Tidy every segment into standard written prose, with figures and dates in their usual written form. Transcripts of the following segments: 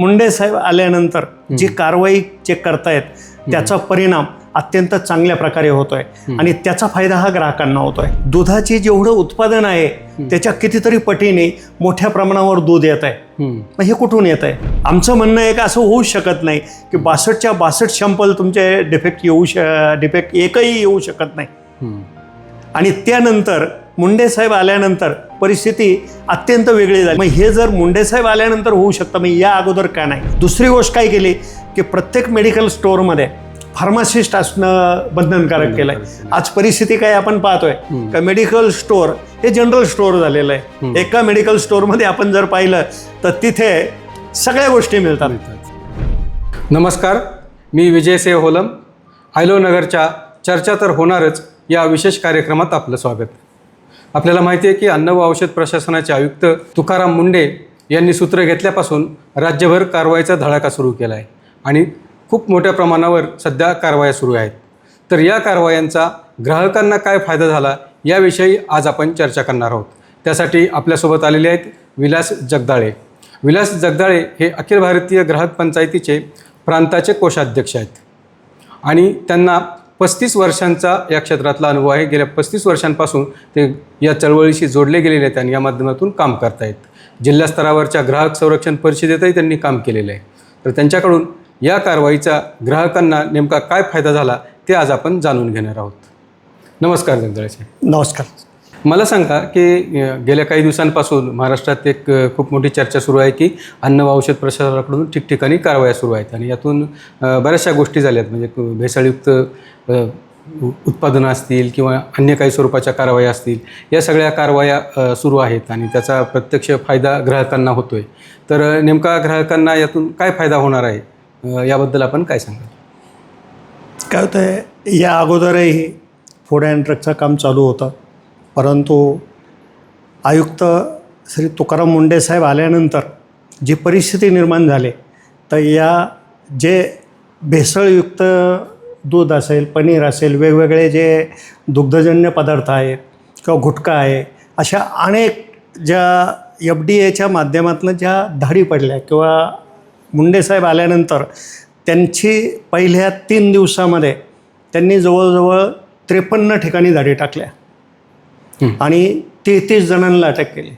मुंडे साहेब आल्यानंतर जी कारवाई जे करतायत त्याचा परिणाम अत्यंत चांगल्या प्रकारे होतोय आणि त्याचा फायदा हा ग्राहकांना होतोय. दुधाची जेवढं उत्पादन आहे त्याच्या कितीतरी पटीने मोठ्या प्रमाणावर दूध येत आहे. मग हे कुठून येत आहे? आमचं म्हणणं आहे का असं होऊ शकत नाही की 62च्या 62 सॅम्पल तुमचे डिफेक्ट एकही येऊ शकत नाही. आणि त्यानंतर मुंडे साहेब आल्यानंतर परिस्थिती अत्यंत वेगळी झाली. मग हे जर मुंडे साहेब आल्यानंतर होऊ शकतं, मग या अगोदर का नाही? दुसरी गोष्ट काय केली की प्रत्येक मेडिकल स्टोअरमध्ये फार्मासिस्ट असणं बंधनकारक केलंय. आज परिस्थिती काय आपण पाहतोय का मेडिकल स्टोअर हे जनरल स्टोअर झालेलं आहे. एका मेडिकल स्टोअरमध्ये आपण जर पाहिलं तर तिथे सगळ्या गोष्टी मिळतात. नमस्कार, मी विजय सेह होलम. आयलोनगरच्या चर्चा तर होणारच या विशेष कार्यक्रमात आपलं स्वागत. आपल्याला माहिती आहे की अन्न व औषध प्रशासनाचे आयुक्त तुकाराम मुंडे यांनी सूत्र घेतल्यापासून राज्यभर कारवाईचा धडाका सुरू केला आहे आणि खूप मोठ्या प्रमाणावर सध्या कारवाया सुरू आहेत. तर या कारवायांचा ग्राहकांना काय फायदा झाला याविषयी आज आपण चर्चा करणार आहोत. त्यासाठी आपल्यासोबत आलेले आहेत विलास जगदाळे. विलास जगदाळे हे अखिल भारतीय ग्राहक पंचायतीचे प्रांताचे कोषाध्यक्ष आहेत आणि त्यांना 35 वर्षांचा या क्षेत्रातला अनुभव आहे. गेल्या 35 वर्षांपासून ते या चळवळीशी जोडले गेलेले आहेत आणि या माध्यमातून काम करतायत. जिल्हा स्तरावरच्या ग्राहक संरक्षण परिषदेतही त्यांनी काम केलेलं आहे. तर त्यांच्याकडून या कारवाईचा ग्राहकांना नेमका काय फायदा झाला ते आज आपण जाणून घेणार आहोत. नमस्कार जगदाळे साहेब. नमस्कार. मला सांगा की गेल्या काही दिवसांपासून महाराष्ट्रात एक खूप मोठी चर्चा सुरू आहे की अन्न व औषध प्रशासनाकडून ठिकठिकाणी कारवाया सुरू आहेत आणि यातून बऱ्याचशा गोष्टी झाल्यात. म्हणजे भेसळयुक्त उत्पादनं असतील किंवा अन्य काही स्वरूपाच्या कारवाया असतील, या सगळ्या कारवाया सुरू आहेत आणि त्याचा प्रत्यक्ष फायदा ग्राहकांना होतो आहे. तर नेमका ग्राहकांना यातून काय फायदा होणार आहे याबद्दल आपण काय सांगाल? काय होतं आहे, या अगोदरही फूड अँड ड्रगचं काम चालू होतं, परंतु आयुक्त श्री तुकाराम मुंडे साहेब आल्यानंतर जी परिस्थिती निर्माण झाली तर या जे भेसळयुक्त दूध असेल, पनीर असेल, वेगवेगळे जे दुग्धजन्य पदार्थ आहेत किंवा गुटखा आहे, अशा अनेक ज्या FDA माध्यमातून ज्या धाडी पडल्या किंवा मुंडे साहेब आल्यानंतर त्यांची पहिल्या 3 दिवसामध्ये त्यांनी जवळजवळ 53 ठिकाणी धाडी टाकल्या आणि 33 जणांना अटक केली.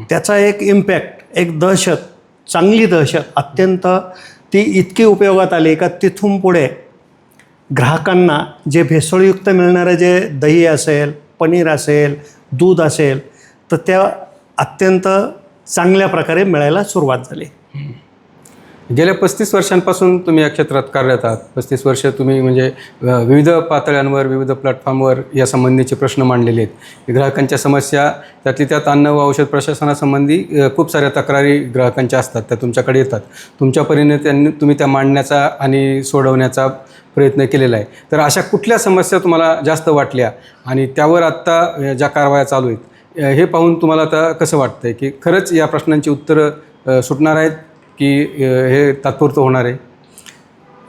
त्याचा एक इम्पॅक्ट, एक दहशत, चांगली दहशत अत्यंत ती इतकी उपयोगात आली का तिथून पुढे ग्राहकांना जे भेसळयुक्त मिळणारे जे दही असेल, पनीर असेल, दूध असेल तर त्या अत्यंत चांगल्या प्रकारे मिळायला सुरुवात झाली. गेल्या 35 वर्षांपासून तुम्ही या क्षेत्रात कार्यरत आहात. 35 वर्ष तुम्ही म्हणजे विविध पातळ्यांवर, विविध प्लॅटफॉर्मवर या संबंधीचे प्रश्न मांडलेले आहेत. ग्राहकांच्या समस्या, त्यातली त्यात अन्न व औषध प्रशासनासंबंधी खूप साऱ्या तक्रारी ग्राहकांच्या असतात, त्या तुमच्याकडे येतात. तुमच्या परीने तुम्ही त्या मांडण्याचा आणि सोडवण्याचा प्रयत्न केलेला आहे. तर अशा कुठल्या समस्या तुम्हाला जास्त वाटल्या आणि त्यावर आत्ता ज्या कारवाया चालू आहेत हे पाहून तुम्हाला आता कसं वाटतं आहे की खरंच या प्रश्नांची उत्तरं सुटणार आहेत की हे तात्पुरतं होणार आहे?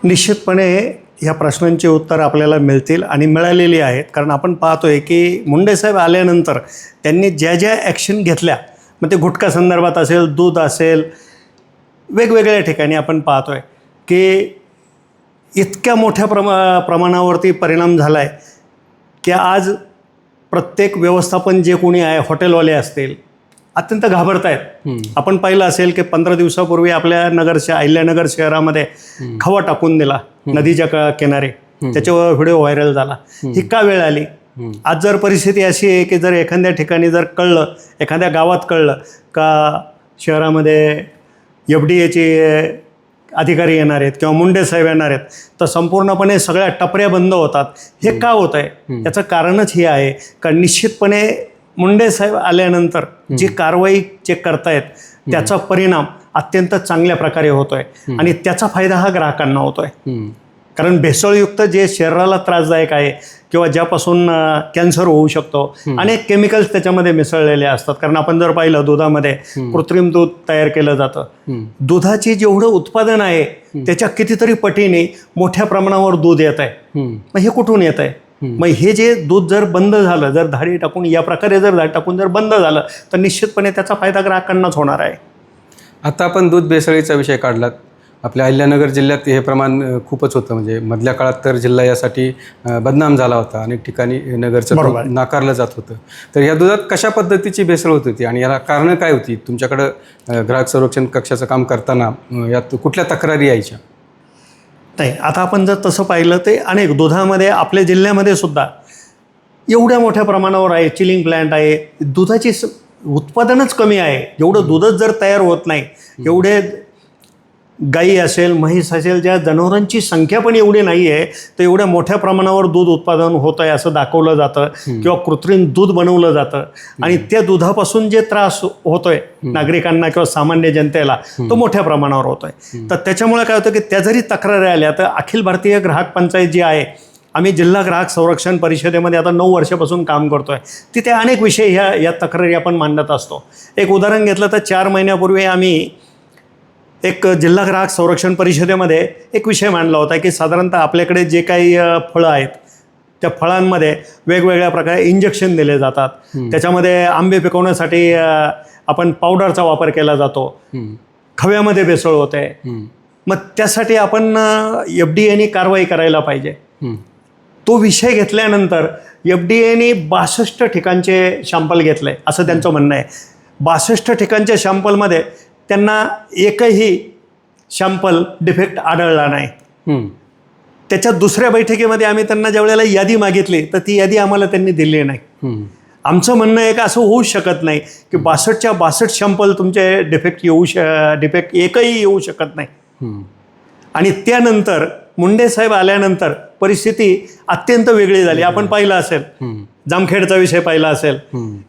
निश्चितपणे ह्या प्रश्नांची उत्तर आपल्याला मिळतील आणि मिळालेली आहेत. कारण आपण पाहतोय की मुंडे साहेब आल्यानंतर त्यांनी ज्या ज्या ॲक्शन घेतल्या, मग ते गुटखा संदर्भात असेल, दूध असेल, वेगवेगळ्या ठिकाणी आपण पाहतोय की इतक्या मोठ्या प्रमाणावरती परिणाम झाला आहे की आज प्रत्येक व्यवस्थापन जे कोणी आहे, हॉटेलवाले असतील, अत्यंत घाबरत आहेत. आपण पाहिलं असेल की 15 दिवसापूर्वी आपल्या अहिल्यानगर शहरामध्ये खवा टाकून दिला नदीच्या किनारे, त्याच्यावर व्हिडिओ व्हायरल झाला. ही का वेळ आली? आज जर परिस्थिती अशी आहे की जर एखाद्या ठिकाणी जर कळलं, एखाद्या गावात कळलं का शहरामध्ये FDA अधिकारी येणार आहेत किंवा मुंडे साहेब येणार आहेत तर संपूर्णपणे सगळ्या टपऱ्या बंद होतात. हे का होत आहे? याचं कारणच हे आहे का निश्चितपणे मुंडे साहेब आल्यानंतर जी कारवाई जे करतायत त्याचा परिणाम अत्यंत चांगल्या प्रकारे होतोय आणि त्याचा फायदा हा ग्राहकांना होतोय. कारण भेसळयुक्त जे शरीराला त्रासदायक आहे किंवा ज्यापासून कॅन्सर होऊ शकतो, अनेक केमिकल्स त्याच्यामध्ये मिसळलेले असतात. कारण आपण जर पाहिलं दुधामध्ये कृत्रिम दूध तयार केलं जातं. दुधाची जेवढं उत्पादन आहे त्याच्या कितीतरी पटीने मोठ्या प्रमाणावर दूध येत आहे. मग हे कुठून येत आहे? मग हे जे दूध जर बंद झालं, जर धाडी टाकून या प्रकारे जर धाडी टाकून जर बंद झालं तर निश्चितपणे त्याचा फायदा ग्राहकांनाच होणार आहे. आता आपण दूध भेसळीचा विषय काढलात. आपल्या अहिल्यानगर जिल्ह्यात हे प्रमाण खूपच होतं. म्हणजे मधल्या काळात तर जिल्हा यासाठी बदनाम झाला होता. अनेक ठिकाणी नगरचं बरोबर. दूध नाकारलं जात होतं. तर या दुधात कशा पद्धतीची भेसळ होत होती आणि याला कारणं काय होती? तुमच्याकडं ग्राहक संरक्षण कक्षाचं काम करताना यात कुठल्या तक्रारी यायच्या? नाही, आता आपण जर तसं पाहिलं ते अनेक दुधामध्ये आपल्या जिल्ह्यामध्ये सुद्धा एवढ्या मोठ्या प्रमाणावर आहे. चिलिंग प्लॅन्ट आहे. दुधाची उत्पादनच कमी आहे. एवढं दूधच जर तयार होत नाही, एवढे गाई असेल, म्हैस असेल, ज्या जनावरांची संख्या पण एवढी नाही आहे, तर एवढ्या मोठ्या प्रमाणावर दूध उत्पादन होत आहे असं दाखवलं जातं किंवा कृत्रिम दूध बनवलं जातं. आणि त्या दुधापासून जे त्रास होतोय नागरिकांना किंवा सामान्य जनतेला, तो मोठ्या प्रमाणावर होतोय. तर त्याच्यामुळे काय होतं की त्या जरी तक्रारी आल्या तर अखिल भारतीय ग्राहक पंचायत जी आहे, आम्ही जिल्हा ग्राहक संरक्षण परिषदेमध्ये आता 9 वर्षापासून काम करतोय. तिथे अनेक विषय या तक्रारी आपण मांडत असतो. एक उदाहरण घेतलं तर 4 महिन्यापूर्वी आम्ही एक जिल्हा ग्राहक संरक्षण परिषदेमध्ये एक विषय मांडला होता की साधारणतः आपल्याकडे जे काही फळं आहेत, त्या फळांमध्ये वेगवेगळ्या प्रकारे इंजेक्शन दिले जातात. त्याच्यामध्ये आंबे पिकवण्यासाठी आपण पावडरचा वापर केला जातो. खव्यामध्ये भेसळ होते. मग त्यासाठी आपण FDA कारवाई करायला पाहिजे. तो विषय घेतल्यानंतर FDA 62 ठिकाणचे शॅम्पल घेतले असं त्यांचं म्हणणं आहे. 62 ठिकाणच्या शॅम्पलमध्ये त्यांना एकही शॅम्पल डिफेक्ट आढळला नाही. त्याच्या दुसऱ्या बैठकीमध्ये आम्ही त्यांना ज्या वेळेला यादी मागितली तर ती यादी आम्हाला त्यांनी दिली नाही. आमचं म्हणणं आहे का असं होऊ शकत नाही की 62च्या 62 शॅम्पल तुमचे डिफेक्ट एकही येऊ शकत नाही. आणि त्यानंतर मुंडे साहेब आल्यानंतर परिस्थिती अत्यंत वेगळी झाली. आपण पाहिलं असेल, जामखेडचा विषय पाहिला असेल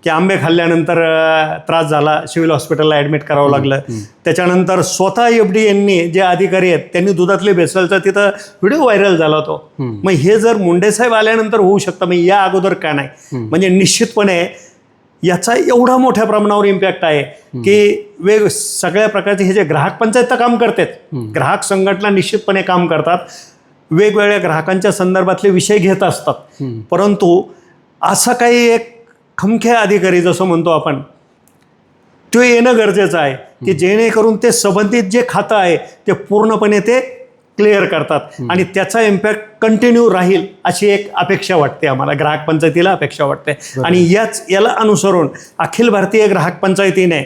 की आंबे खाल्ल्यानंतर त्रास झाला, सिव्हिल हॉस्पिटलला ॲडमिट करावं लागलं. त्याच्यानंतर स्वतः FDA जे अधिकारी आहेत त्यांनी दुधातले भेसळचा तिथं व्हिडिओ व्हायरल झाला होतो. मग हे जर मुंडे साहेब आल्यानंतर होऊ शकतं, मग या अगोदर का नाही? म्हणजे निश्चितपणे याचा एवढा मोठ्या प्रमाणावर इम्पॅक्ट आहे की सगळ्या प्रकारचे हे जे ग्राहक पंचायत काम करतात, ग्राहक संघटना निश्चितपणे काम करतात, वेगवेगळ्या ग्राहकांच्या संदर्भातले विषय घेत असतात. परंतु असं काही एक खमख्या अधिकारी जसं म्हणतो आपण, तो येणं गरजेचं आहे की जेणेकरून ते संबंधित जे खातं आहे ते पूर्णपणे ते क्लिअर करतात आणि त्याचा इम्पॅक्ट कंटिन्यू राहील अशी एक अपेक्षा वाटते आम्हाला, ग्राहक पंचायतीला अपेक्षा वाटते. आणि याला अनुसरून अखिल भारतीय ग्राहक पंचायतीने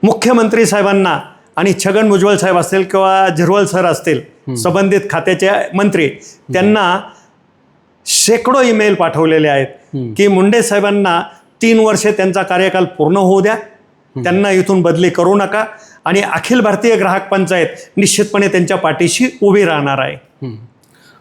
मुख्यमंत्री साहेबांना आणि छगन भुजबळ साहेब असतील किंवा झिरवळ सर असतील, संबंधित खात्याचे मंत्री, त्यांना शेकडो ईमेल पाठवलेले आहेत की मुंडे साहेबांना 3 वर्षे त्यांचा कार्यकाल पूर्ण होऊ द्या, त्यांना इथून बदली करू नका आणि अखिल भारतीय ग्राहक पंचायत निश्चितपणे त्यांच्या पाठीशी उभी राहणार आहे.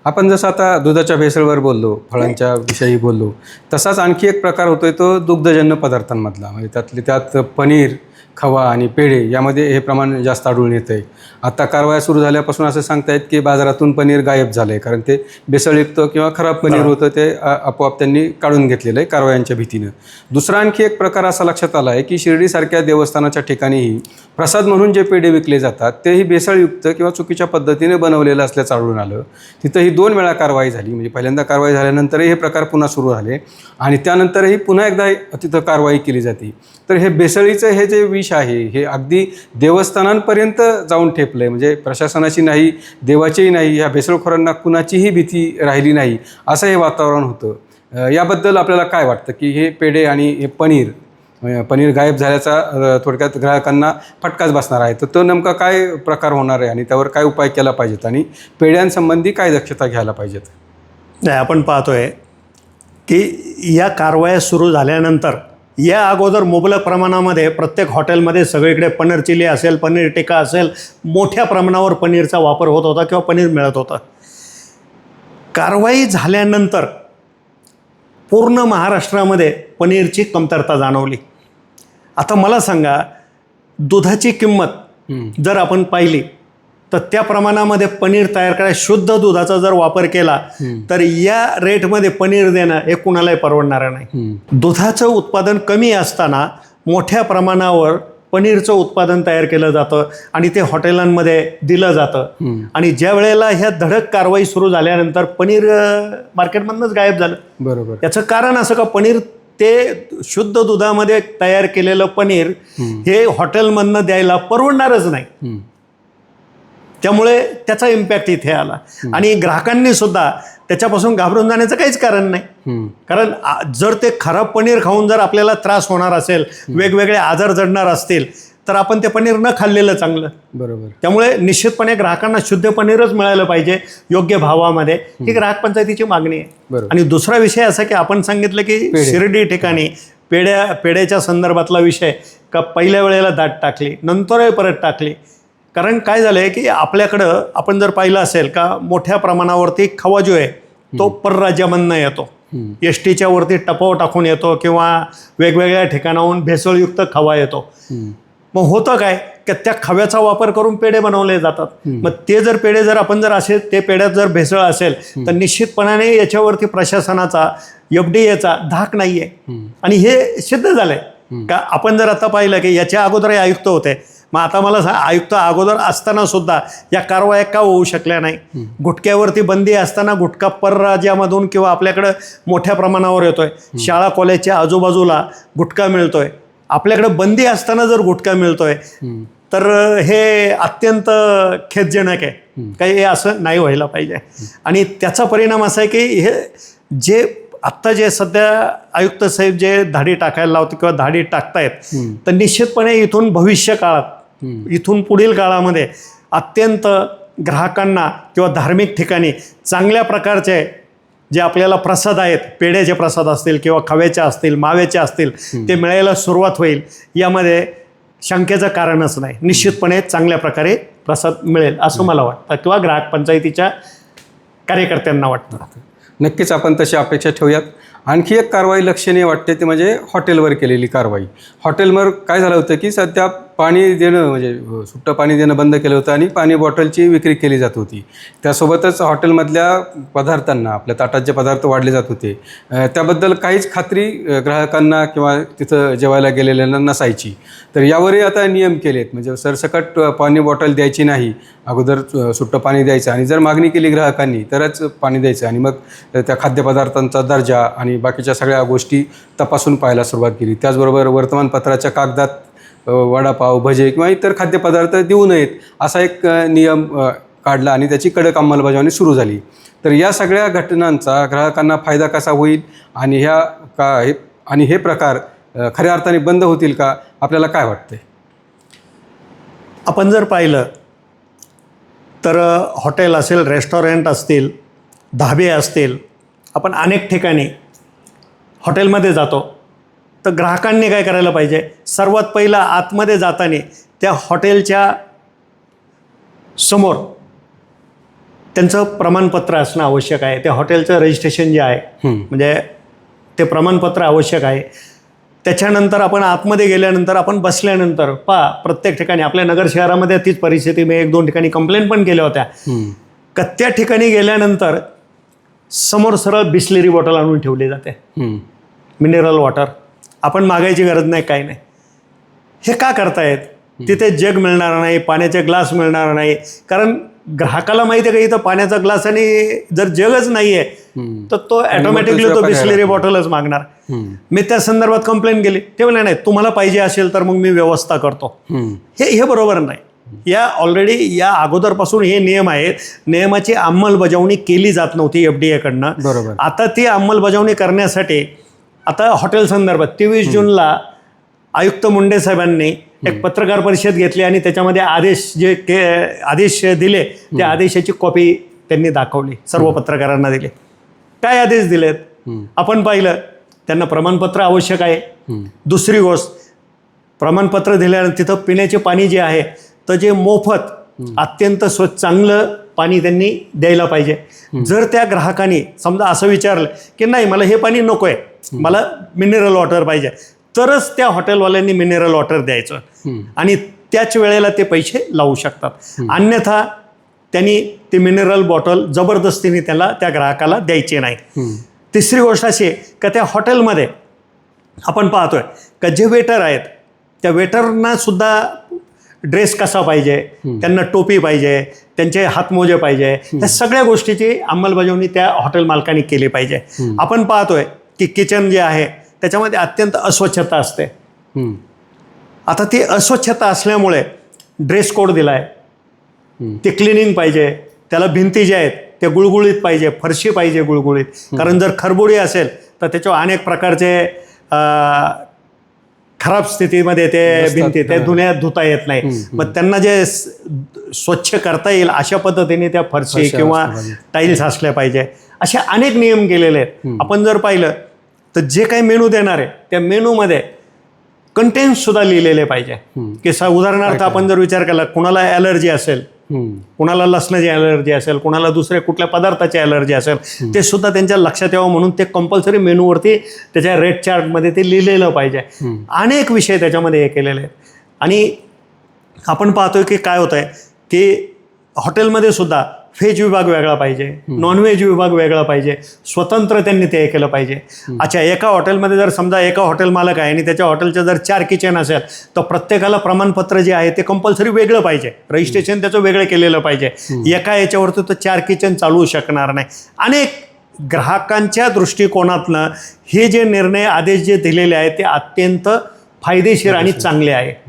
आपण जसं आता दुधाच्या भेसळवर बोललो, फळांच्या विषयी बोललो, तसाच आणखी एक प्रकार होतोय तो दुग्धजन्य पदार्थांमधला. म्हणजे त्यात पनीर, खवा आणि पेढे यामध्ये हे प्रमाण जास्त आढळून येतं आहे. आता कारवाया सुरू झाल्यापासून असं सांगतायत की बाजारातून पनीर गायब झालं आहे, कारण ते भेसळयुक्त किंवा खराब पनीर होतं, ते आपोआप त्यांनी काढून घेतलेलं आहे कारवायांच्या भीतीनं. दुसरा आणखी एक प्रकार असा लक्षात आला आहे की शिर्डीसारख्या देवस्थानाच्या ठिकाणीही प्रसाद म्हणून जे पेढे विकले जातात तेही भेसळयुक्त किंवा चुकीच्या पद्धतीने बनवलेलं असल्याचं आढळून आलं. तिथंही 2 वेळा कारवाई झाली. म्हणजे पहिल्यांदा कारवाई झाल्यानंतरही हे प्रकार पुन्हा सुरू झाले आणि त्यानंतरही पुन्हा एकदा तिथं कारवाई केली जाते. तर हे भेसळीचं हे जे विष आहे हे अगदी देवस्थानांपर्यंत जाऊन ठेपलं आहे. म्हणजे प्रशासनाची नाही, देवाचीही नाही, ह्या भेसळखोरांना कुणाचीही भीती राहिली नाही असं हे वातावरण होतं. याबद्दल आपल्याला काय वाटतं की हे पेढे आणि हे पनीर गायब झाल्याचा थोडक्यात ग्राहकांना फटकाच बसणार आहे, तर तो नेमका काय प्रकार होणार आहे आणि त्यावर काय उपाय केला पाहिजेत आणि पेढ्यांसंबंधी काय दक्षता घ्यायला पाहिजेत? नाही, आपण पाहतोय की या कारवाया सुरू झाल्यानंतर या अगोदर मुबलक प्रमाणामध्ये प्रत्येक हॉटेलमध्ये सगळीकडे पनीर चिली असेल, पनीर टिक्का असेल, मोठ्या प्रमाणावर पनीरचा वापर होत होता किंवा पनीर मिळत होतं. कारवाई झाल्यानंतर पूर्ण महाराष्ट्रामध्ये पनीरची कमतरता जाणवली. आता मला सांगा, दुधाची किंमत जर आपण पाहिली तर त्या प्रमाणामध्ये पनीर तयार करायला शुद्ध दुधाचा जर वापर केला तर या रेटमध्ये पनीर देणं हे कुणालाही परवडणारं नाही. दुधाचं उत्पादन कमी असताना मोठ्या प्रमाणावर पनीरचं उत्पादन तयार केलं जातं आणि ते हॉटेलांमध्ये दिलं जातं. आणि ज्या वेळेला ह्या धडक कारवाई सुरू झाल्यानंतर पनीर मार्केटमधूनच गायब झालं. बरोबर. याचं कारण असं का पनीर ते शुद्ध दुधामध्ये तयार केलेलं पनीर हे हॉटेलमधनं द्यायला परवडणारच नाही. त्यामुळे त्याचा इम्पॅक्ट इथे आला आणि ग्राहकांनी सुद्धा त्याच्यापासून घाबरून जाण्याचं काहीच कारण नाही. कारण जर ते खराब पनीर खाऊन जर आपल्याला त्रास होणार असेल, वेगवेगळे आजार जडणार असतील, तर आपण ते पनीर न खाल्लेलं चांगलं. बरोबर. त्यामुळे निश्चितपणे ग्राहकांना शुद्ध पनीरच मिळालं पाहिजे योग्य भावामध्ये, ही ग्राहक पंचायतीची मागणी आहे. आणि दुसरा विषय असा की आपण सांगितलं की शिर्डी ठिकाणी पेढ्याच्या संदर्भातला विषय का पहिल्या वेळेला दाट टाकली, नंतरही परत टाकली. कारण काय झालं आहे की आपल्याकडं आपण जर पाहिलं असेल का मोठ्या प्रमाणावरती खवा जो आहे तो परराज्यामधनं येतो. एस टीच्या वरती टपाव टाकून येतो किंवा वेगवेगळ्या ठिकाणाहून भेसळयुक्त खवा येतो. मग होतं काय की त्या खव्याचा वापर करून पेढे बनवले जातात. मग ते जर पेढे जर आपण जर असे ते पेढ्यात जर भेसळ असेल तर निश्चितपणाने याच्यावरती प्रशासनाचा FDAचा धाक नाही आहे. आणि हे सिद्ध झालंय का आपण जर आता पाहिलं की याच्या अगोदरही आयुक्त होते, मग आता मला आयुक्त अगोदर असताना सुद्धा या कारवाया का होऊ शकल्या नाही. गुटख्यावरती बंदी असताना गुटखा परराज्यामधून किंवा आपल्याकडं मोठ्या प्रमाणावर येतोय, शाळा कॉलेजच्या आजूबाजूला गुटखा मिळतोय, आपल्याकडे बंदी असताना जर गुटखा मिळतोय तर हे अत्यंत खेदजनक आहे. काही हे असं नाही व्हायला पाहिजे. आणि त्याचा परिणाम असा आहे की हे जे आत्ता जे सध्या आयुक्त साहेब जे धाडी टाकायला लावतात किंवा धाडी टाकतायत, तर निश्चितपणे इथून भविष्य काळात, इथून पुढील काळामध्ये अत्यंत ग्राहकांना किंवा धार्मिक ठिकाणी चांगल्या प्रकारचे जे आपल्याला प्रसाद आहेत, पेढ्याचे प्रसाद असतील किंवा खव्याचे असतील, माव्याचे असतील, ते मिळायला सुरुवात होईल. यामध्ये शंकेचं कारणच नाही. निश्चितपणे चांगल्या प्रकारे प्रसाद मिळेल असं मला वाटतं किंवा ग्राहक पंचायतीच्या कार्यकर्त्यांना वाटतं. नक्कीच आपण तशी अपेक्षा ठेवूयात. आणखी एक कारवाई लक्षणीय वाटते ती म्हणजे हॉटेलवर केलेली कारवाई. हॉटेलवर काय झालं होतं की सध्या पाणी देणं म्हणजे सुट्टं पाणी देणं बंद केलं होतं आणि पाणी बॉटलची विक्री केली जात होती. त्यासोबतच हॉटेलमधल्या पदार्थांना, आपल्या ताटात जे पदार्थ वाढले जात होते त्याबद्दल काहीच खात्री ग्राहकांना किंवा तिथं जेवायला गेलेल्यांना नसायची. तर यावरही आता नियम केलेत. म्हणजे सरसकट पाणी बॉटल द्यायची नाही, अगोदर सुट्टं पाणी द्यायचं आणि जर मागणी केली ग्राहकांनी तरच पाणी द्यायचं. आणि मग त्या खाद्यपदार्थांचा दर्जा आणि बाकीच्या सगळ्या गोष्टी तपासून पाहायला सुरुवात केली. त्याचबरोबर वर्तमानपत्राच्या कागदात वडापाव, भजे किंवा इतर खाद्यपदार्थ देऊ नयेत असा एक नियम काढला आणि त्याची कडक अंमलबजावणी सुरू झाली. तर या सगळ्या घटनांचा ग्राहकांना फायदा कसा होईल आणि हे प्रकार खऱ्या अर्थाने बंद होतील का, आपल्याला काय वाटतंय? आपण जर पाहिलं तर हॉटेल असेल, रेस्टॉरंट असतील, धाबे असतील, आपण अनेक ठिकाणी हॉटेलमध्ये जातो. तर ग्राहकांनी काय करायला पाहिजे, सर्वात पहिला आतमध्ये जाताना त्या हॉटेलच्या समोर त्यांचं प्रमाणपत्र असणं आवश्यक आहे. त्या हॉटेलचं रजिस्ट्रेशन जे आहे म्हणजे ते प्रमाणपत्र आवश्यक आहे. त्याच्यानंतर आपण आतमध्ये गेल्यानंतर आपण बसल्यानंतर प्रत्येक ठिकाणी आपल्या नगर शहरामध्ये तीच परिस्थिती, मी 1-2 ठिकाणी कंप्लेंट पण केल्या होत्या का त्या ठिकाणी गेल्यानंतर समोर सरळ बिस्लेरी बॉटल आणून ठेवली जाते, मिनरल वॉटर. आपण मागायची गरज नाही, काही नाही. हे का करतायत? तिथे जग मिळणार नाही, पाण्याचे ग्लास मिळणार नाही. कारण ग्राहकाला माहिती आहे का इथं पाण्याचा ग्लास आणि जर जगच नाही आहे तर तो ऑटोमॅटिकली तो बिस्लेरी बॉटलच मागणार. मी त्या संदर्भात कंप्लेंट केली. ते म्हणले नाही, तुम्हाला पाहिजे असेल तर मग मी व्यवस्था करतो. हे बरोबर नाही. या ऑलरेडी या अगोदरपासून हे नियम आहेत. नियमाची अंमलबजावणी केली जात नव्हती FDAकडनं. बरोबर. आता ती अंमलबजावणी करण्यासाठी आता हॉटेल संदर्भात 23 जूनला आयुक्त मुंडे साहेबांनी एक पत्रकार परिषद घेतली आणि त्याच्यामध्ये आदेश दिले. त्या आदेशाची कॉपी त्यांनी दाखवली, सर्व पत्रकारांना दिली. काय आदेश दिलेत आपण पाहिलं. त्यांना प्रमाणपत्र आवश्यक आहे. दुसरी गोष्ट, प्रमाणपत्र दिल्यानंतर तिथं पिण्याचे पाणी जे आहे तर जे मोफत अत्यंत स्वच्छ चांगलं पाणी त्यांनी द्यायला पाहिजे. जर त्या ग्राहकांनी समजा असं विचारलं की नाही मला हे पाणी नको आहे, मला मिनरल वॉटर पाहिजे, तरच त्या हॉटेलवाल्यांनी मिनरल वॉटर द्यायचं आणि त्याच वेळेला ते पैसे लावू शकतात. अन्यथा त्यांनी ते मिनरल बॉटल जबरदस्तीने त्या ग्राहकाला द्यायचे नाही. तिसरी गोष्ट अशी का त्या हॉटेलमध्ये आपण पाहतोय का जे वेटर आहेत त्या वेटरना सुद्धा ड्रेस कसा पाहिजे, त्यांना टोपी पाहिजे, त्यांचे हातमोजे पाहिजे, या सगळ्या गोष्टीची अंमलबजावणी त्या हॉटेल मालकांनी केली पाहिजे. आपण पाहतोय की किचन जे आहे त्याच्यामध्ये अत्यंत अस्वच्छता असते. हम्म. आता ती अस्वच्छता असल्यामुळे ड्रेस कोड दिला आहे, ते क्लिनिंग पाहिजे, त्याला भिंती ज्या आहेत ते गुळगुळीत पाहिजे, फरशी पाहिजे गुळगुळीत. कारण जर खरबुडी असेल तर त्याच्यावर अनेक प्रकारचे खराब स्थितीमध्ये ते भिंती ते धुता येत नाही. मग त्यांना जे स्वच्छ करता येईल अशा पद्धतीने त्या फरशी किंवा टाईल्स असल्या पाहिजे. असे अनेक नियम केलेले आहेत. आपण जर पाहिलं तर जे काही मेनू देणार आहे त्या मेनूमध्ये कंटेंट्स सुद्धा लिहिलेले पाहिजे. की उदाहरणार्थ आपण जर विचार केला, कुणाला ॲलर्जी असेल, कुणाला लसणाची ॲलर्जी असेल, कुणाला दुसऱ्या कुठल्या पदार्थाची ॲलर्जी असेल, ते सुद्धा त्यांच्या लक्षात यावं म्हणून ते कंपल्सरी मेनूवरती त्याच्या रेड चार्टमध्ये ते लिहिलेलं पाहिजे. अनेक विषय त्याच्यामध्ये हे केलेले आहेत. आणि आपण पाहतोय की काय होत आहे की हॉटेलमध्ये सुद्धा व्हेज विभाग वेगळा पाहिजे, नॉनव्हेज विभाग वेगळा पाहिजे, स्वतंत्र त्यांनी ते केलं पाहिजे. अच्छा, एका हॉटेलमध्ये जर समजा एका हॉटेल मालक आहे आणि त्याच्या हॉटेलचं जर 4 किचन असेल तर प्रत्येकाला प्रमाणपत्र जे आहे ते कंपल्सरी वेगळं पाहिजे, रजिस्ट्रेशन त्याचं वेगळं केलेलं पाहिजे. एका याच्यावरती तर 4 किचन चालवू शकणार नाही. अनेक ग्राहकांच्या दृष्टिकोनातनं हे जे निर्णय आदेश जे दिलेले आहेत ते अत्यंत फायदेशीर आणि चांगले आहे.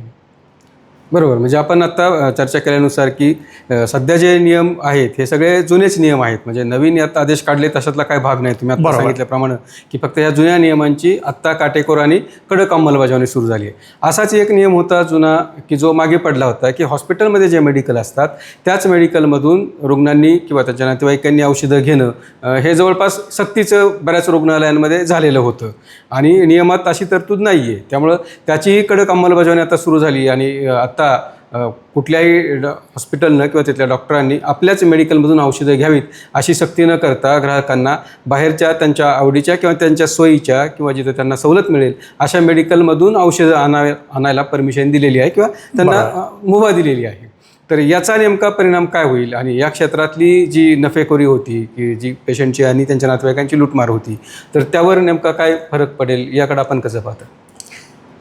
बरोबर. म्हणजे आपण आता चर्चा केल्यानुसार की सध्या जे नियम आहेत हे सगळे जुनेच नियम आहेत. म्हणजे नवीन यात आदेश काढले तशातला काय भाग नाही. तुम्ही आता सांगितल्याप्रमाणे की फक्त या जुन्या नियमांची आत्ता काटेकोर आणि कडक अंमलबजावणी सुरू झाली आहे. असाच एक नियम होता जुना की जो मागे पडला होता की हॉस्पिटलमध्ये जे मेडिकल असतात त्याच मेडिकलमधून रुग्णांनी किंवा त्यांच्या नातेवाईकांनी औषधं घेणं हे जवळपास सक्तीचं बऱ्याच रुग्णालयांमध्ये झालेलं होतं आणि नियमात अशी तरतूद नाही आहे. त्यामुळं त्याचीही कडक अंमलबजावणी आता सुरू झाली आणि आत्ता कुठल्याही हॉस्पिटलनं किंवा तिथल्या डॉक्टरांनी आपल्याच मेडिकलमधून औषधं घ्यावीत अशी सक्ती न करता ग्राहकांना बाहेरच्या त्यांच्या आवडीच्या किंवा त्यांच्या सोयीच्या किंवा जिथं त्यांना सवलत मिळेल अशा मेडिकलमधून औषधं आणायला परमिशन दिलेली आहे किंवा त्यांना मुभा दिलेली आहे. तर याचा नेमका परिणाम काय होईल आणि या क्षेत्रातली जी नफेखोरी होती की जी पेशंटची आणि त्यांच्या नातेवाईकांची लूटमार होती तर त्यावर नेमका काय फरक पडेल याकडे आपण कसं पाहतो?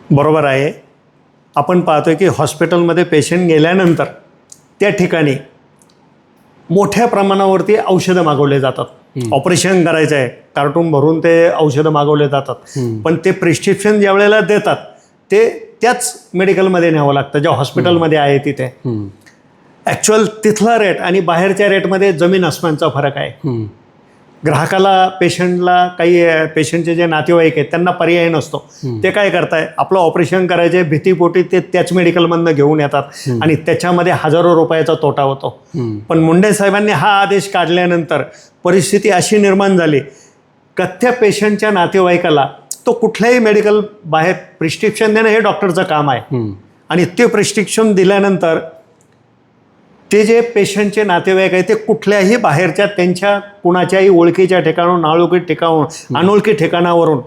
बरोबर आहे. आपण पाहतोय की हॉस्पिटलमध्ये पेशंट गेल्यानंतर त्या ठिकाणी मोठ्या प्रमाणावरती औषधं मागवले जातात. ऑपरेशन करायचं आहे, कार्टून भरून ते औषधं मागवले जातात. पण ते प्रिस्क्रिप्शन ज्या वेळेला देतात ते त्याच मेडिकलमध्ये न्यावं लागतं ज्या हॉस्पिटलमध्ये आहे तिथे. ॲक्च्युअल तिथला रेट आणि बाहेरच्या रेटमध्ये जमीन आसमानचा फरक आहे. ग्राहकाला पेशंटला काही पेशंटचे जे नातेवाईक आहेत त्यांना पर्याय नसतो. ते काय करताय, आपलं ऑपरेशन करायचे भीतीपोटी ते त्याच मेडिकलमधनं घेऊन येतात आणि त्याच्यामध्ये हजारो रुपयाचा तोटा होतो. पण मुंडे साहेबांनी हा आदेश काढल्यानंतर परिस्थिती अशी निर्माण झाली का त्या पेशंटच्या नातेवाईकाला तो कुठल्याही मेडिकल बाहेर प्रिस्क्रिप्शन देणं हे डॉक्टरचं काम आहे. आणि ते प्रिस्क्रिप्शन दिल्यानंतर ते जे पेशंटचे नातेवाईक आहे ते कुठल्याही बाहेरच्या त्यांच्या कुणाच्याही ओळखीच्या ठिकाणाहून अनोळखी ठिकाणावरून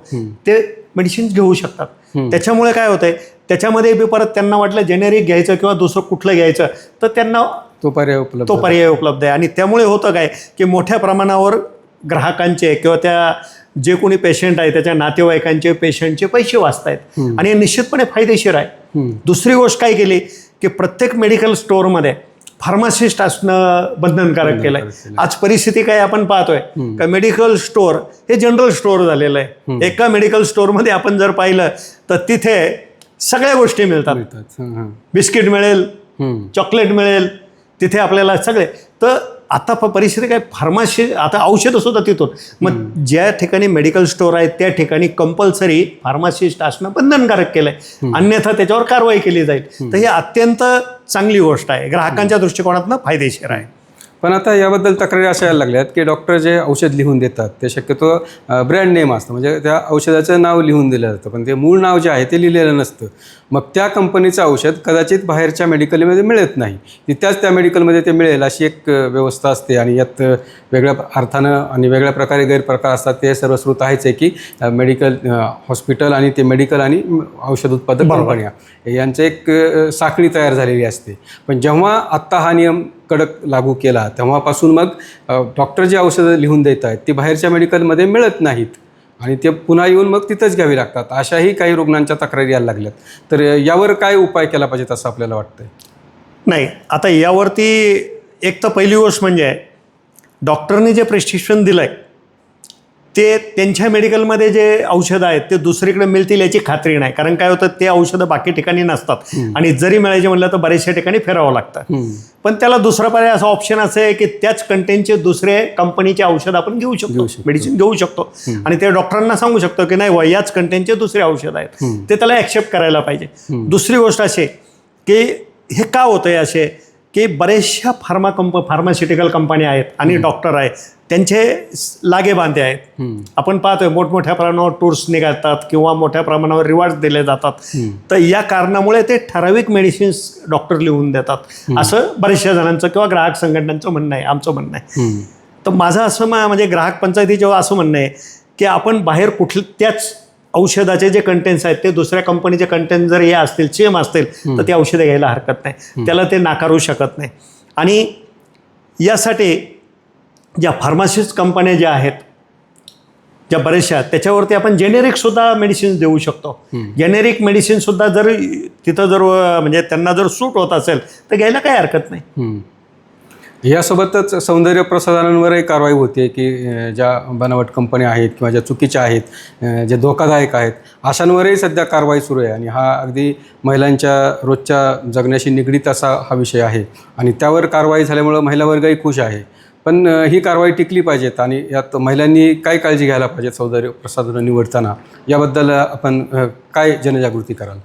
ते मेडिसिन्स घेऊ शकतात. त्याच्यामुळे काय होतंय, त्याच्यामध्ये बी परत त्यांना वाटलं जेनेरिक घ्यायचं किंवा दुसरं कुठलं घ्यायचं तर त्यांना तो पर्याय उपलब्ध आहे. आणि त्यामुळे होतं काय की मोठ्या प्रमाणावर ग्राहकांचे किंवा त्या जे कोणी पेशंट आहे त्याच्या नातेवाईकांचे पेशंटचे पैसे वाचतायत आणि निश्चितपणे फायदेशीर आहे. दुसरी गोष्ट काय केली की प्रत्येक मेडिकल स्टोअरमध्ये फार्मासिस्ट असणं बंधनकारक केलंय. आज परिस्थिती काय आपण पाहतोय का मेडिकल स्टोअर हे जनरल स्टोअर झालेलं आहे. एका मेडिकल स्टोअरमध्ये आपण जर पाहिलं तर तिथे सगळ्या गोष्टी मिळतात. बिस्किट मिळेल, चॉकलेट मिळेल, तिथे आपल्याला सगळे. तर आता परिस्थिती काय, फार्मासी आता औषधं सुद्धा तिथून. मग ज्या ठिकाणी मेडिकल स्टोअर आहे त्या ठिकाणी कंपल्सरी फार्मासिस्ट असणं बंधनकारक केलंय, अन्यथा त्याच्यावर कारवाई केली जाईल. तर ही अत्यंत चांगली गोष्ट आहे, ग्राहकांच्या दृष्टिकोनातून फायदेशीर आहे. पण आता याबद्दल तक्रारी अशा यायला लागल्यात की डॉक्टर जे औषध लिहून देतात ते शक्यतो ब्रँड नेम असतं, म्हणजे त्या औषधाचं नाव लिहून दिलं जातं पण ते मूळ नाव जे आहे ते लिहिलेलं नसतं. मग त्या कंपनीचं औषध कदाचित बाहेरच्या मेडिकलमध्ये मिळत नाही, त्याच त्या मेडिकलमध्ये ते मिळेल अशी एक व्यवस्था असते. आणि यात वेगळ्या अर्थानं आणि वेगळ्या प्रकारे गैरप्रकार असतात. ते सर्वश्रुत आहेच आहे की मेडिकल हॉस्पिटल आणि ते मेडिकल आणि औषध उत्पादक कंपन्या यांचं एक साखळी तयार झालेली असते. पण जेव्हा आत्ता हा नियम कडक लागू केला तेव्हापासून मग डॉक्टर जे औषधं लिहून देत आहेत ती बाहेरच्या मेडिकलमध्ये मिळत नाहीत आणि ते पुन्हा येऊन मग तिथंच घ्यावी लागतात. अशाही काही रुग्णांच्या तक्रारी यायला लागल्यात. तर यावर काय उपाय केला पाहिजेत असं आपल्याला वाटतंय? नाही, आता यावरती एक तर पहिली गोष्ट म्हणजे डॉक्टरने जे प्रिस्क्रिप्शन दिलं आहे ते त्यांच्या मेडिकलमध्ये जे औषधं आहेत ते दुसरीकडे मिळतील याची खात्री नाही. कारण काय होतं, ते औषधं बाकी ठिकाणी नसतात आणि जरी मिळायचे म्हणलं तर बऱ्याचशा ठिकाणी फिरावं लागतं. पण त्याला दुसरा पर्याय असा ऑप्शन असं आहे की त्याच कंटेंटचे दुसरे कंपनीचे औषध आपण घेऊ शकतो, मेडिसिन घेऊ शकतो आणि ते डॉक्टरांना सांगू शकतो की नाही व याच कंटेंटचे दुसरे औषध आहेत, ते त्याला ॲक्सेप्ट करायला पाहिजे. दुसरी गोष्ट अशी की हे का होतं आहे असे की बऱ्याचशा फार्मास्युटिकल कंपन्या आहेत आणि डॉक्टर आहेत, त्यांचे लागे बांधे आहेत. आपण पाहतोय मोठमोठ्या प्रमाणावर टूर्स निघतात किंवा मोठ्या प्रमाणावर रिवॉर्ड्स दिले जातात. तर या कारणामुळे ते ठराविक मेडिसिन्स डॉक्टर लिहून देतात, असं बऱ्याचशा जणांचं किंवा ग्राहक संघटनांचं म्हणणं आहे, आमचं म्हणणं आहे. तर माझं असं म्हणजे ग्राहक पंचायतीचं असं म्हणणं आहे की आपण बाहेर त्याच औषधाचे जे कंटेंट्स आहेत ते दुसऱ्या कंपनीचे कंटेंट जर हे असतील, सेम असतील, तर ते औषधं घ्यायला हरकत नाही, त्याला ते नाकारू शकत नाही. आणि यासाठी ज्या फार्मासिस्ट कंपन्या ज्या आहेत, ज्या बऱ्याचशा, त्याच्यावरती आपण जेनेरिकसुद्धा मेडिसिन्स देऊ शकतो. जेनेरिक मेडिसिनसुद्धा जर तिथं जर म्हणजे त्यांना जर सूट होत असेल तर घ्यायला काही हरकत नाही. यासोबतच सौंदर्य प्रसाधनांवरही कारवाई होते की ज्या बनावट कंपन्या आहेत किंवा ज्या चुकीच्या आहेत, जे धोकादायक आहेत, अशांवरही सध्या कारवाई सुरू आहे. आणि हा अगदी महिलांच्या रोजच्या जगण्याशी निगडीत असा हा विषय आहे आणि त्यावर कारवाई झाल्यामुळं महिला वर्गही खुश आहे. पण ही कारवाई टिकली पाहिजेत आणि यात महिलांनी काय काळजी घ्यायला पाहिजे सौंदर्य प्रसाधनं निवडताना, याबद्दल आपण काय जनजागृती कराल?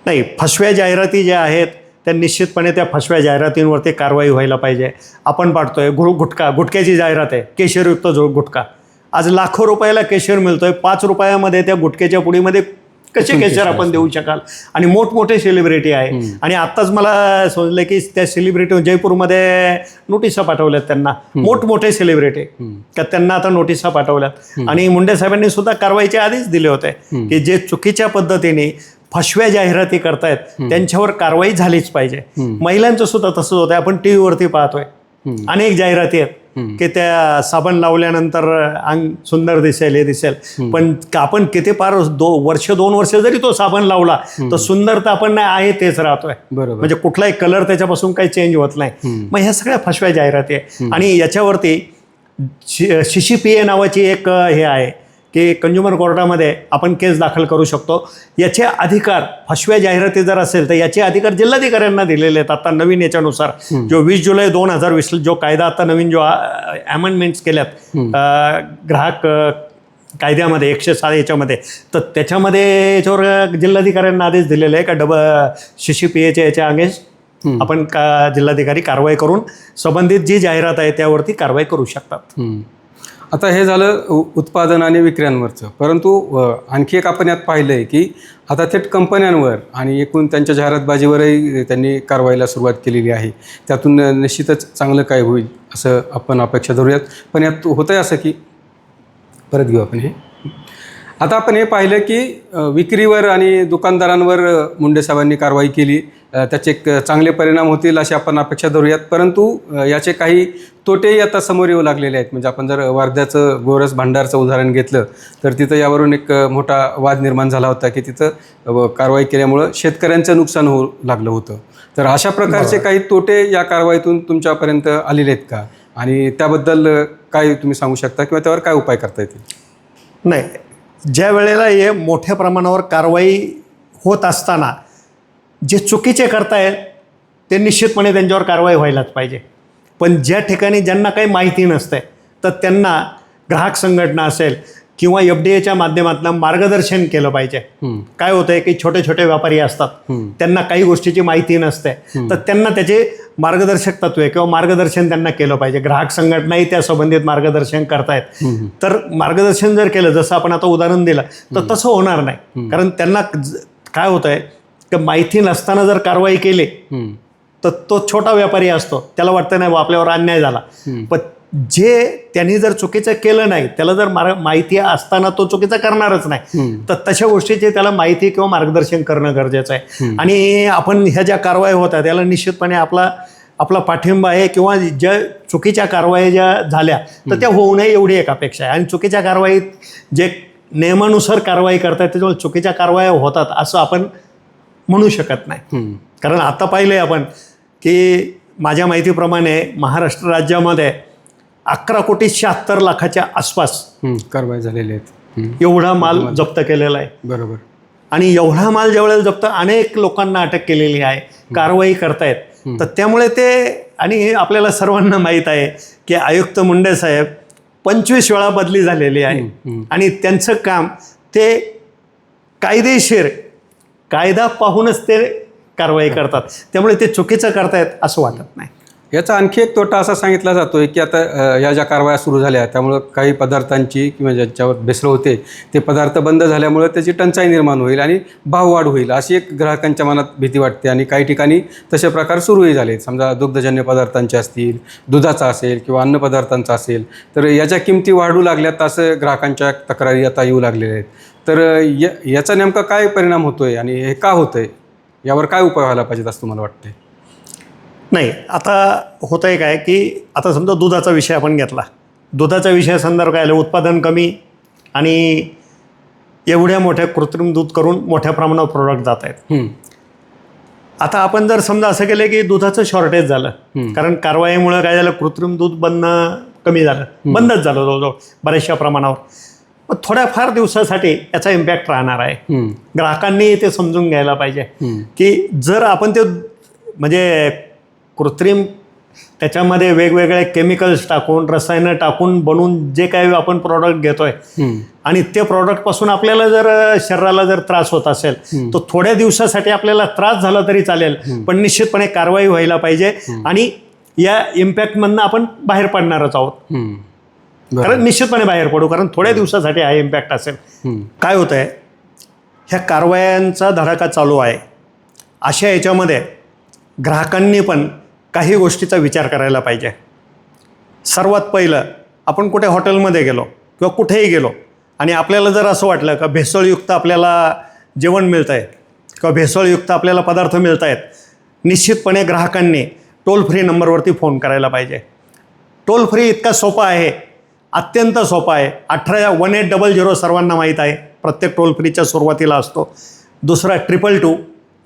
नाही, फसव्या जाहिराती ज्या आहेत त्या निश्चितपणे त्या फसव्या जाहिरातींवरती कारवाई व्हायला पाहिजे. आपण पाहतोय गुटख्याची जाहिरात आहे, केशरयुक्त गुटखा. आज लाखो रुपयाला केशर मिळतोय, 5 रुपयामध्ये त्या गुटख्याच्या पुडीमध्ये कसे केशर आपण देऊ शकाल? आणि मोठमोठे सेलिब्रिटी आहे. आणि आत्ताच मला समजलं की त्या सेलिब्रिटी जयपूरमध्ये नोटिसा पाठवल्यात त्यांना, मोठमोठे सेलिब्रिटी, तर त्यांना आता नोटिसा पाठवल्यात. आणि मुंडे साहेबांनी सुद्धा कारवाईच्या आधीच दिले होते की जे चुकीच्या पद्धतीने फसव्या जाहिराती करतायत त्यांच्यावर कारवाई झालीच पाहिजे. महिलांचं सुद्धा तसंच होतं. आपण टी व्हीवरती पाहतोय अनेक जाहिराती आहेत की त्या साबण लावल्यानंतर अंग सुंदर दिसेल, हे दिसेल. पण आपण किती पार 2 वर्ष जरी तो साबण लावला तर सुंदर तर आपण नाही आहे तेच राहतोय. बरोबर. म्हणजे कुठलाही कलर त्याच्यापासून काही चेंज होत नाही. मग ह्या सगळ्या फसव्या जाहिराती आहे. आणि याच्यावरती CCPA नावाची एक हे आहे की कंझ्युमर कोर्टामध्ये आपण केस दाखल करू शकतो. याचे अधिकार, फसव्या जाहिराती जर असेल तर याचे अधिकार जिल्हाधिकाऱ्यांना दिलेले आहेत. आता नवीन याच्यानुसार जो 20 जुलै 2020 जो कायदा आता नवीन जो अमेंडमेंट्स केल्यात ग्राहक कायद्यामध्ये 107 याच्यामध्ये, तर त्याच्यामध्ये याच्यावर जिल्हाधिकाऱ्यांना आदेश दिलेले आहे का CCPAच्या याच्या अगेन्स्ट आपण जिल्हाधिकारी कारवाई करून संबंधित जी जाहिरात आहे त्यावरती कारवाई करू शकतात. आता हे झालं उत्पादन आणि विक्र्यांवरचं. परंतु आणखी एक आपण यात पाहिलं आहे की आता थेट कंपन्यांवर आणि एकूण त्यांच्या जाहिरातबाजीवरही त्यांनी कारवाईला सुरुवात केलेली आहे. त्यातून निश्चितच चांगलं काय होईल असं आपण अपेक्षा धरूयात. पण यात होतं आहे असं की परत घेऊ आपण हे. आता आपण हे पाहिलं की विक्रीवर आणि दुकानदारांवर मुंडे साहेबांनी कारवाई केली, त्याचे एक चांगले परिणाम होतील अशी आपण अपेक्षा धरूयात. परंतु याचे काही तोटेही आता समोर येऊ लागलेले आहेत. म्हणजे आपण जर वर्ध्याचं गोरस भांडारचं उदाहरण घेतलं तर तिथं यावरून एक मोठा वाद निर्माण झाला होता की तिथं कारवाई केल्यामुळं शेतकऱ्यांचं नुकसान होऊ लागलं होतं. तर अशा प्रकारचे काही तोटे या कारवाईतून तुमच्यापर्यंत आलेले आहेत का? आणि त्याबद्दल काय तुम्ही सांगू शकता किंवा त्यावर काय उपाय करता येतील? नाही, ज्या वेळेला हे मोठ्या प्रमाणावर कारवाई होत असताना जे चुकीचे करतायत ते निश्चितपणे त्यांच्यावर कारवाई व्हायलाच पाहिजे. पण ज्या ठिकाणी ज्यांना काही माहिती नसते तर त्यांना ग्राहक संघटना असेल किंवा FDAच्या माध्यमातून मार्गदर्शन केलं पाहिजे. काय होतं आहे की छोटे छोटे व्यापारी असतात, त्यांना काही गोष्टीची माहिती नसते, तर त्यांना त्याचे मार्गदर्शक तत्त्वे किंवा मार्गदर्शन त्यांना केलं पाहिजे. ग्राहक संघटनाही त्या संबंधित मार्गदर्शन करतायत. तर मार्गदर्शन जर केलं, जसं आपण आता उदाहरण दिलं, तर तसं होणार नाही. कारण त्यांना काय होतं आहे की माहिती नसताना जर कारवाई केली तर तो छोटा व्यापारी असतो, त्याला वाटतं नाही आपल्यावर अन्याय झाला. पण जे त्यांनी जर चुकीचं केलं नाही, त्याला जर माहिती असताना तो चुकीचं करणारच नाही, तर तशा गोष्टीचे त्याला माहिती किंवा मार्गदर्शन करणं गरजेचं आहे. आणि आपण ह्या ज्या कारवाई होत्या त्याला निश्चितपणे आपला पाठिंबा आहे. किंवा ज्या चुकीच्या कारवाई ज्या झाल्या तर त्या होऊ नये एवढी एक अपेक्षा आहे. आणि चुकीच्या कारवाईत जे नियमानुसार कारवाई करतात त्याच्यामुळे चुकीच्या कारवाया होतात असं आपण म्हणू शकत नाही. कारण आता पाहिलं आहे आपण की माझ्या माहितीप्रमाणे महाराष्ट्र राज्यामध्ये 11,76,00,000च्या आसपास कारवाई झालेली आहेत. एवढा माल जप्त केलेला आहे. बरोबर. आणि एवढा माल ज्यावेळेला जप्त, अनेक लोकांना अटक केलेली आहे, कारवाई करतायत. तर त्यामुळे ते, आणि हे आपल्याला सर्वांना माहीत आहे की आयुक्त मुंडे साहेब 25 वेळा बदली झालेली आहे आणि त्यांचं काम ते कायदेशीर, कायदा पाहूनच ते कारवाई करतात. त्यामुळे ते चुकीचं करतायत असं वाटत नाही. याचा आणखी एक तोटा असा सांगितला जातोय की आता या ज्या कारवाया सुरू झाल्या त्यामुळं काही पदार्थांची किंवा ज्याच्यावर भेसळ होते ते पदार्थ बंद झाल्यामुळं त्याची टंचाई निर्माण होईल आणि भाववाढ होईल अशी एक ग्राहकांच्या मनात भीती वाटते. आणि काही ठिकाणी तसे प्रकार सुरूही झाले. समजा दुग्धजन्य पदार्थांचे असतील, दुधाचा असेल किंवा अन्नपदार्थांचा असेल, तर याच्या किमती वाढू लागल्यात असं ग्राहकांच्या तक्रारी आता येऊ लागलेल्या आहेत. तर याचा नेमका काय परिणाम होतोय आणि हे का होतंय, यावर काय उपाय व्हायला पाहिजेत असं तुम्हाला वाटतंय? नाही, आता होतं आहे काय की आता समजा दुधाचा विषय आपण घेतला. दुधाचा विषय संदर्भ काय आलं, उत्पादन कमी आणि एवढ्या मोठ्या कृत्रिम दूध करून मोठ्या प्रमाणावर प्रोडक्ट जात आहेत. आता आपण जर समजा असं केलं की दुधाचं शॉर्टेज झालं, कारण कारवाईमुळे काय झालं, कृत्रिम दूध बनणं कमी झालं, बंदच झालं जवळजवळ बऱ्याचशा प्रमाणावर. पण थोड्या फार दिवसासाठी याचा इम्पॅक्ट राहणार आहे. ग्राहकांनी ते समजून घ्यायला पाहिजे की जर आपण ते म्हणजे कृत्रिम त्याच्यामध्ये वेगवेगळे केमिकल्स टाकून, रसायनं टाकून बनवून जे काही आपण प्रॉडक्ट घेतोय आणि ते प्रॉडक्टपासून आपल्याला जर शरीराला जर त्रास होत असेल तर थोड्या दिवसासाठी आपल्याला त्रास झाला तरी चालेल, पण निश्चितपणे कारवाई व्हायला पाहिजे आणि या इम्पॅक्टमधनं आपण बाहेर पडणारच आहोत. कारण निश्चितपणे बाहेर पडू, कारण थोड्या दिवसासाठी हा इम्पॅक्ट असेल. काय होतं आहे, ह्या कारवायांचा धडाका चालू आहे. अशा याच्यामध्ये ग्राहकांनी पण काही गोष्टीचा विचार करायला पाहिजे. सर्वात पहिलं, आपण कुठे हॉटेलमध्ये गेलो किंवा कुठेही गेलो आणि आपल्याला जर असं वाटलं का भेसळयुक्त आपल्याला जेवण मिळतं आहे किंवा भेसळयुक्त आपल्याला पदार्थ मिळत आहेत, निश्चितपणे ग्राहकांनी टोल फ्री नंबरवरती फोन करायला पाहिजे. टोल फ्री इतका सोपा आहे, अत्यंत सोपा आहे. 1800 सर्वांना माहीत आहे, प्रत्येक टोल फ्रीच्या सुरुवातीला असतो. दुसरा 222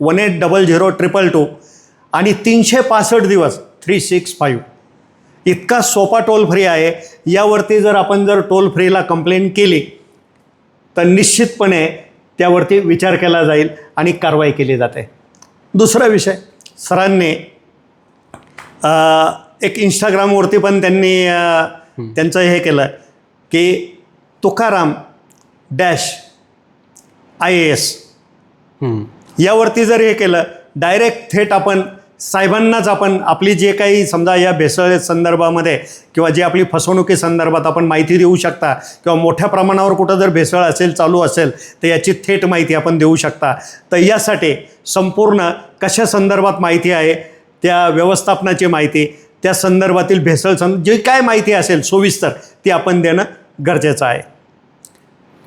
1800 आणि 365 दिवस 365. इतका सोपा टोल फ्री आहे. यावरती जर आपण जर टोल फ्रीला कंप्लेंट केली तर निश्चितपणे त्यावरती विचार केला जाईल आणि कारवाई केली जाते. दुसरा विषय, सरांनी एक इंस्टाग्रामवरती पण त्यांनी त्यांचं हे केलं की तुकाराम -IAS यावरती जर हे केलं, डायरेक्ट थेट आपण साहेबांनाच आपण आपली जे काही समजा या भेसळ संदर्भामध्ये किंवा जे आपली फसवणुकी संदर्भात आपण माहिती देऊ शकता किंवा मोठ्या प्रमाणावर कुठं जर भेसळ असेल, चालू असेल, तर याची थेट माहिती आपण देऊ शकता. तर यासाठी संपूर्ण कशा संदर्भात माहिती आहे, त्या व्यवस्थापनाची माहिती, त्या संदर्भातील भेसळ जी काय माहिती असेल सविस्तर ती आपण देणं गरजेचं आहे.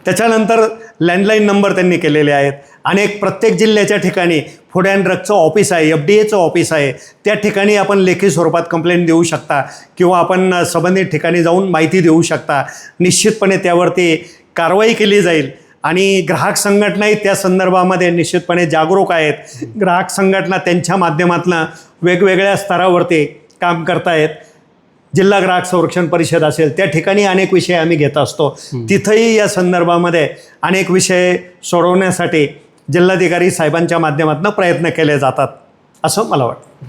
त्याच्यानंतर लँडलाईन नंबर त्यांनी केलेले आहेत. अनेक प्रत्येक जिल्ह्याच्या ठिकाणी फूड अँड ड्रगचं ऑफिस आहे, FDAचं ऑफिस आहे, त्या ठिकाणी आपण लेखी स्वरूपात कंप्लेंट देऊ शकता किंवा आपण संबंधित ठिकाणी जाऊन माहिती देऊ शकता. निश्चितपणे त्यावरती कारवाई केली जाईल आणि ग्राहक संघटनाही त्या संदर्भामध्ये निश्चितपणे जागरूक आहेत. ग्राहक संघटना त्यांच्या माध्यमातून वेगवेगळ्या स्तरावरती काम करतायत. जिल्हा ग्राहक संरक्षण परिषद असेल त्या ठिकाणी अनेक विषय आम्ही घेत असतो. तिथंही या संदर्भामध्ये अनेक विषय सोडवण्यासाठी जिल्हाधिकारी साहेबांच्या माध्यमातून प्रयत्न केले जातात असं मला वाटतं.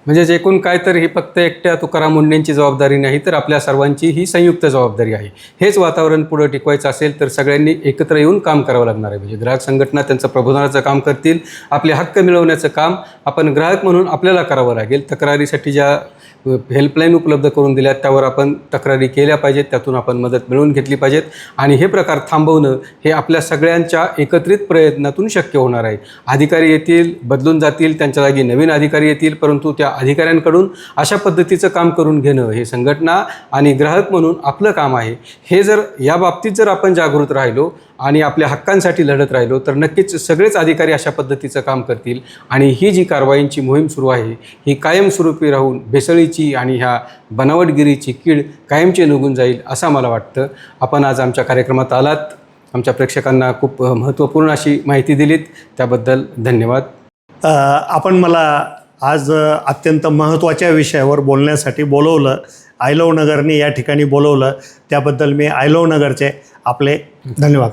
म्हणजे एकूण काय तर ही फक्त एकट्या तुकाराम मुंडेंची जबाबदारी नाही, तर आपल्या सर्वांची ही संयुक्त जबाबदारी आहे. हेच वातावरण पुढे टिकवायचं असेल तर सगळ्यांनी एकत्र येऊन काम करावं लागणार आहे. म्हणजे ग्राहक संघटना त्यांचं प्रबोधनाचं काम करतील, आपले हक्क मिळवण्याचं काम आपण ग्राहक म्हणून आपल्याला करावं लागेल. तक्रारीसाठी ज्या हेल्पलाईन उपलब्ध करून दिल्यात त्यावर आपण तक्रारी केल्या पाहिजेत, त्यातून आपण मदत मिळवून घेतली पाहिजेत आणि हे प्रकार थांबवणं हे आपल्या सगळ्यांच्या एकत्रित प्रयत्नातून शक्य होणार आहे. अधिकारी येतील, बदलून जातील, त्यांच्या जागी नवीन अधिकारी येतील, परंतु त्या अधिकाऱ्यांकडून अशा पद्धतीचं काम करून घेणं हे संघटना आणि ग्राहक म्हणून आपलं काम आहे. हे जर या बाबतीत जर आपण जागृत राहिलो आणि आपल्या हक्कांसाठी लढत राहिलो तर नक्कीच सगळेच अधिकारी अशा पद्धतीचं काम करतील आणि ही जी कारवाईंची मोहीम सुरू आहे ही कायमस्वरूपी राहून भेसळीची आणि ह्या बनावटगिरीची कीड कायमची निघून जाईल असं मला वाटतं. आपण आज आमच्या कार्यक्रमात आलात, आमच्या प्रेक्षकांना खूप महत्त्वपूर्ण अशी माहिती दिलीत, त्याबद्दल धन्यवाद. आपण मला आज अत्यंत महत्त्वाच्या विषयावर बोलण्यासाठी बोलवलं, आय लव्ह नगरने या ठिकाणी बोलवलं, त्याबद्दल मी आय लव्ह नगरचे आपले धन्यवाद.